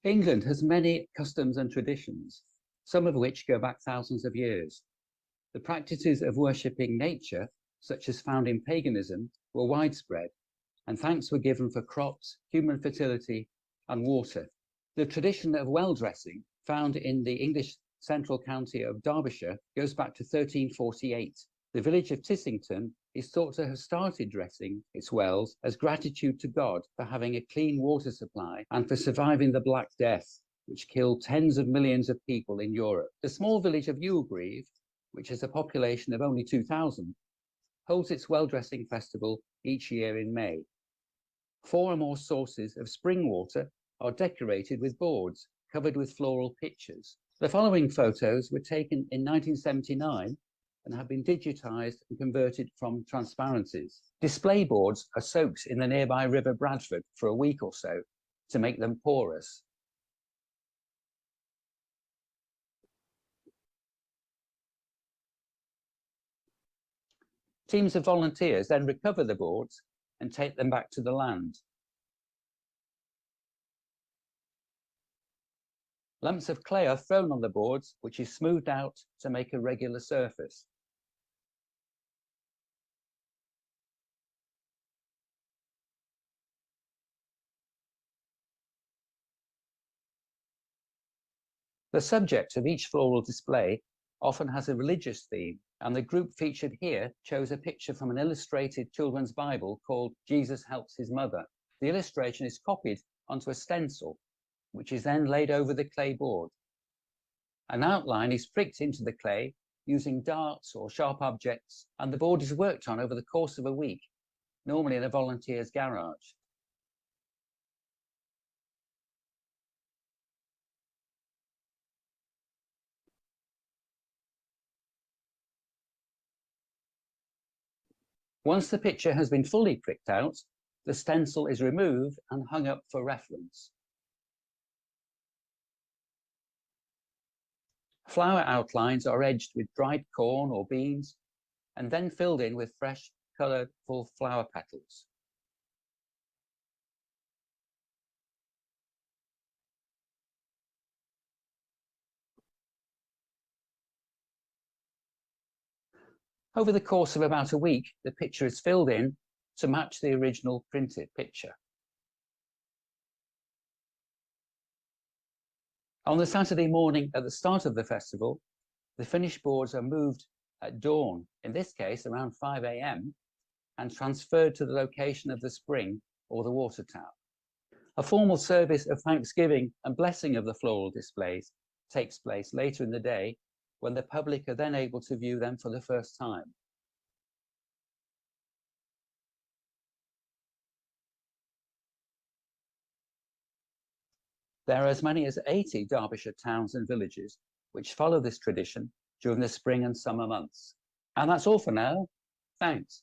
England has many customs and traditions, some of which go back thousands of years. The practices of worshipping nature, such as found in paganism, were widespread, and thanks were given for crops, human fertility, and water. The tradition of well dressing, found in the English central county of Derbyshire, goes back to 1348. The village of Tissington is thought to have started dressing its wells as gratitude to God for having a clean water supply and for surviving the Black Death, which killed tens of millions of people in Europe. The small village of Youlgreave, which has a population of only 2,000, holds its well dressing festival each year in May. 4 or more sources of spring water are decorated with boards covered with floral pictures. The following photos were taken in 1979 and have been digitized and converted from transparencies. Display boards are soaked in the nearby River Bradford for a week or so to make them porous. Teams of volunteers then recover the boards and take them back to the land. Lumps of clay are thrown on the boards, which is smoothed out to make a regular surface. The subject of each floral display often has a religious theme, and the group featured here chose a picture from an illustrated children's Bible called Jesus Helps His Mother. The illustration is copied onto a stencil, which is then laid over the clay board. An outline is pricked into the clay using darts or sharp objects, and the board is worked on over the course of a week, normally in a volunteer's garage. Once the picture has been fully pricked out, the stencil is removed and hung up for reference. Flower outlines are edged with dried corn or beans and then filled in with fresh, colourful flower petals. Over the course of about a week, the picture is filled in to match the original printed picture. On the Saturday morning at the start of the festival, the finished boards are moved at dawn, in this case around 5 a.m, and transferred to the location of the spring or the water tap. A formal service of thanksgiving and blessing of the floral displays takes place later in the day, when the public are then able to view them for the first time. There are as many as 80 Derbyshire towns and villages which follow this tradition during the spring and summer months. And that's all for now. Thanks.